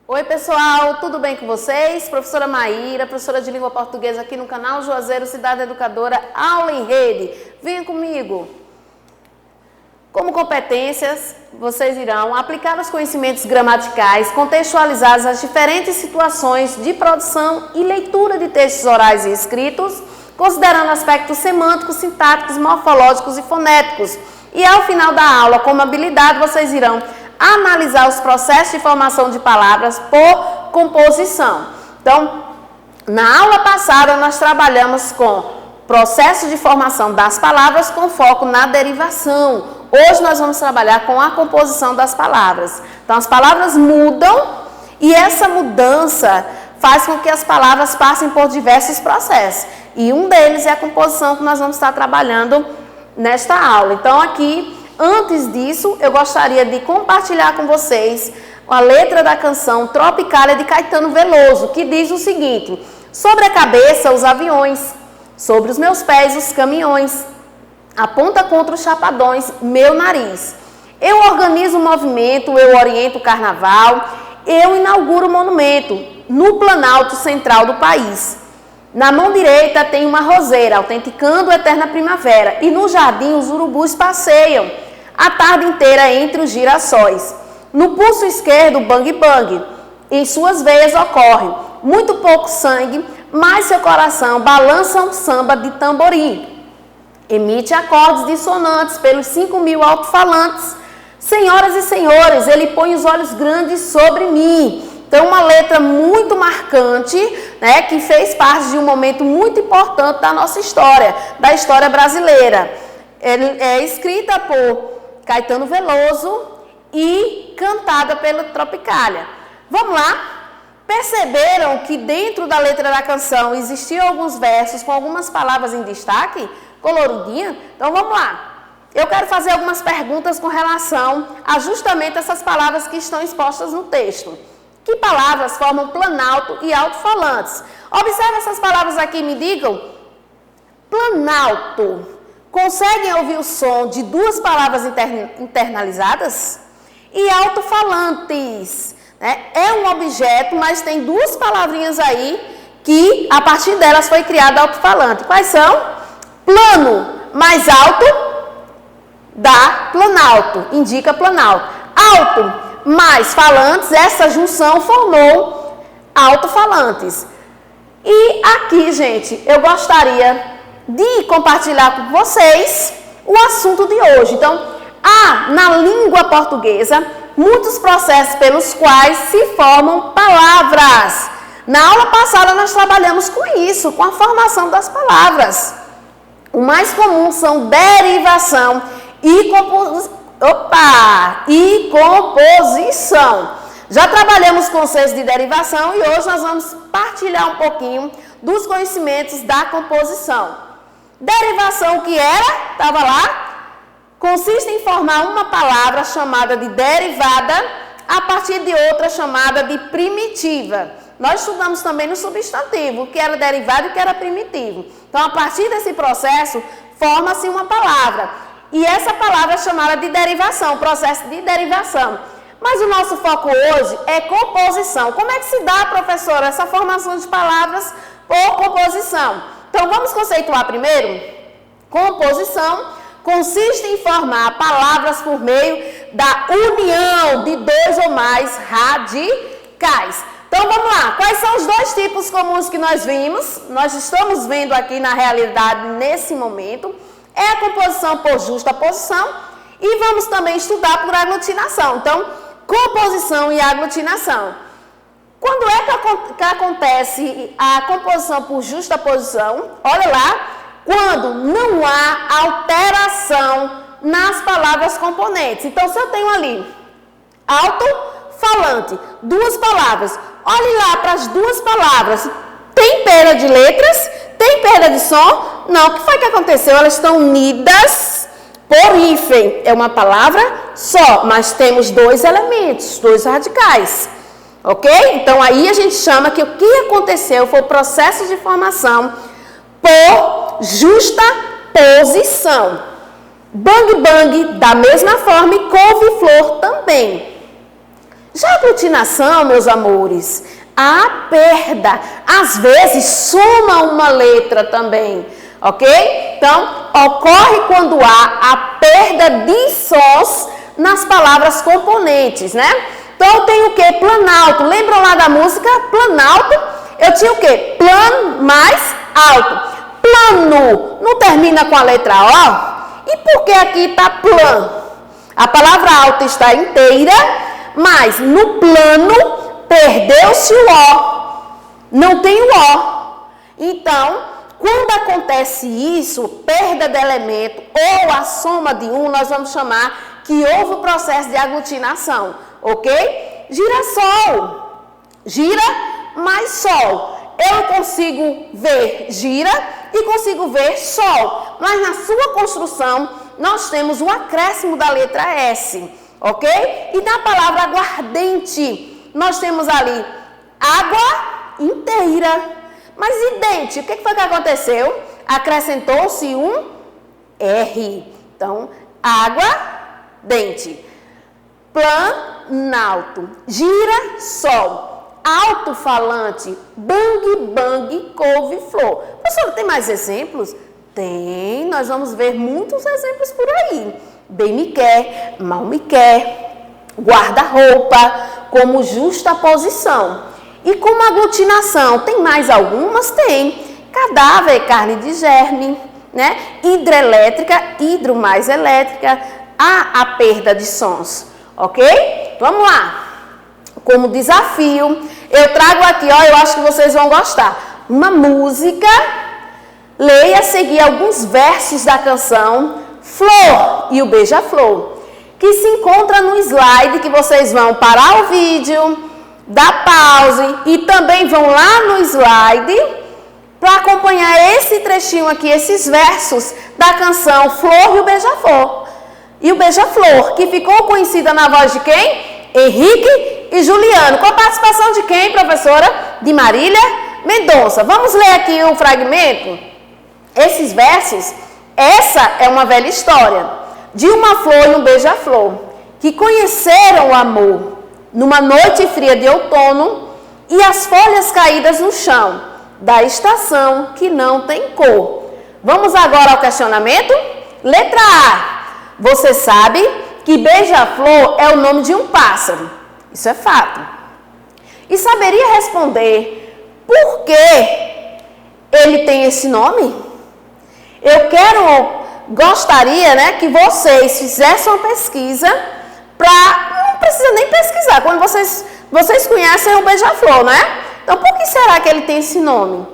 Oi pessoal, tudo bem com vocês? Professora Maíra, professora de língua portuguesa aqui no canal Juazeiro Cidade Educadora, aula em rede. Venha comigo. Como competências, vocês irão aplicar os conhecimentos gramaticais contextualizados às diferentes situações de produção e leitura de textos orais e escritos, considerando aspectos semânticos, sintáticos, morfológicos e fonéticos. E ao final da aula, como habilidade, vocês irão analisar os processos de formação de palavras por composição. Então, na aula passada nós trabalhamos com processo de formação das palavras com foco na derivação. Hoje nós vamos trabalhar com a composição das palavras. Então, as palavras mudam e essa mudança faz com que as palavras passem por diversos processos. E um deles é a composição que nós vamos estar trabalhando nesta aula. Então, aqui, antes disso, eu gostaria de compartilhar com vocês a letra da canção Tropicália de Caetano Veloso, que diz o seguinte: sobre a cabeça os aviões, sobre os meus pés os caminhões, aponta contra os chapadões meu nariz. Eu organizo o movimento, eu oriento o carnaval, eu inauguro o monumento no Planalto Central do país. Na mão direita tem uma roseira, autenticando a eterna primavera, e no jardim os urubus passeiam a tarde inteira entre os girassóis. No pulso esquerdo, bang bang, em suas veias ocorre muito pouco sangue, mas seu coração balança um samba de tamborim. Emite acordes dissonantes pelos 5.000 alto-falantes. Senhoras e senhores, ele põe os olhos grandes sobre mim. Então, uma letra muito marcante, né, que fez parte de um momento muito importante da nossa história, da história brasileira. Ele é escrita por Caetano Veloso e cantada pela Tropicália. Vamos lá? Perceberam que dentro da letra da canção existiam alguns versos com algumas palavras em destaque, coloridinha? Então vamos lá. Eu quero fazer algumas perguntas com relação a justamente essas palavras que estão expostas no texto. Que palavras formam planalto e alto-falantes? Observe essas palavras aqui e me digam. Planalto. Conseguem ouvir o som de duas palavras internalizadas? E alto-falantes, né? É um objeto, mas tem duas palavrinhas aí que a partir delas foi criado alto-falante. Quais são? Plano mais alto dá planalto, indica planalto. Alto mais falantes, essa junção formou alto-falantes. E aqui, gente, eu gostaria de compartilhar com vocês o assunto de hoje. Então, há na língua portuguesa muitos processos pelos quais se formam palavras. Na aula passada nós trabalhamos com isso, com a formação das palavras. O mais comum são derivação e composição. Já trabalhamos conceitos de derivação e hoje nós vamos partilhar um pouquinho dos conhecimentos da composição. Derivação, que era, estava lá, consiste em formar uma palavra chamada de derivada a partir de outra chamada de primitiva. Nós estudamos também no substantivo, o que era derivado e o que era primitivo. Então, a partir desse processo, forma-se uma palavra. E essa palavra é chamada de derivação, processo de derivação. Mas o nosso foco hoje é composição. Como é que se dá, professora, essa formação de palavras por composição? Então, vamos conceituar primeiro. Composição consiste em formar palavras por meio da união de dois ou mais radicais. Então, vamos lá. Quais são os dois tipos comuns que nós vimos? Nós estamos vendo aqui na realidade nesse momento. É a composição por justa posição e vamos também estudar por aglutinação. Então, composição e aglutinação. Quando é que acontece a composição por justa posição? Olha lá, quando não há alteração nas palavras componentes. Então, se eu tenho ali alto-falante, duas palavras, olhe lá para as duas palavras. Tem perda de letras? Tem perda de som? Não. O que foi que aconteceu? Elas estão unidas por hífen. É uma palavra só, mas temos dois elementos, dois radicais. Ok? Então, aí a gente chama que o que aconteceu foi o processo de formação por justa posição. Bang bang, da mesma forma, e couve-flor também. Já a aglutinação, meus amores, a perda, às vezes soma uma letra também, ok? Então, ocorre quando há a perda de sons nas palavras componentes, né? Então, eu tenho o quê? Planalto. Lembram lá da música? Planalto. Eu tinha o quê? Plan mais alto. Plano não termina com a letra O? E por que aqui está plan? A palavra alto está inteira, mas no plano perdeu-se o O. Não tem o O. Então, quando acontece isso, perda de elemento ou a soma de um, nós vamos chamar que houve o processo de aglutinação, ok? Girassol. Gira mais sol. Eu consigo ver gira e consigo ver sol, mas na sua construção nós temos o acréscimo da letra S, ok? E na palavra aguardente, nós temos ali água inteira. Mas e dente? O que foi que aconteceu? Acrescentou-se um R. Então, água, dente. Planalto. Gira, sol. Alto-falante, bang, bang, couve-flor. Professora, tem mais exemplos? Tem, nós vamos ver muitos exemplos por aí. Bem me quer, mal me quer, guarda-roupa, como justaposição. E como aglutinação, tem mais algumas? Tem. Cadáver, carne de germe, né? Hidrelétrica, hidro mais elétrica, há a perda de sons, ok? Vamos lá. Como desafio, eu trago aqui, ó, eu acho que vocês vão gostar, uma música, leia a seguir alguns versos da canção Flor e o Beija-Flor, que se encontra no slide que vocês vão parar o vídeo, dar pause e também vão lá no slide para acompanhar esse trechinho aqui, esses versos da canção Flor e o Beija-Flor. E o Beija-Flor, que ficou conhecida na voz de quem? Henrique e Juliano. Com a participação de quem, professora? De Marília Mendonça. Vamos ler aqui um fragmento? Esses versos, essa é uma velha história de uma flor e um beija-flor que conheceram o amor numa noite fria de outono e as folhas caídas no chão da estação que não tem cor. Vamos agora ao questionamento? Letra A. Você sabe que beija-flor é o nome de um pássaro. Isso é fato. E saberia responder por que ele tem esse nome? Gostaria, né, que vocês fizessem uma pesquisa não precisa nem pesquisar, quando vocês conhecem o beija-flor, né? Então, por que será que ele tem esse nome?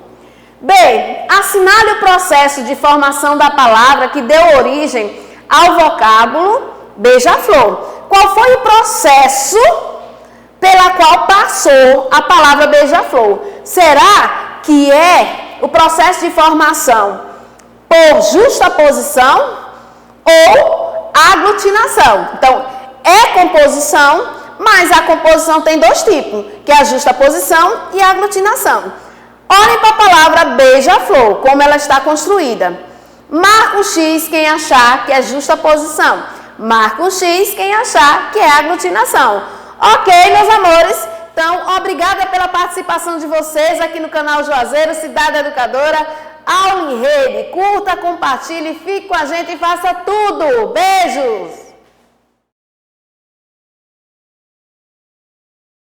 B. Assinale o processo de formação da palavra que deu origem ao vocábulo beija-flor. Qual foi o processo pela qual passou a palavra beija-flor? Será que é o processo de formação por justaposição ou aglutinação? Então, é composição, mas a composição tem dois tipos, que é a justaposição e a aglutinação. Olhem para a palavra beija-flor, como ela está construída. Marca um X quem achar que é justaposição. Marca um X quem achar que é aglutinação. Ok, meus amores? Então, obrigada pela participação de vocês aqui no canal Juazeiro, Cidade Educadora, aula em rede. Curta, compartilhe, fique com a gente e faça tudo. Beijos!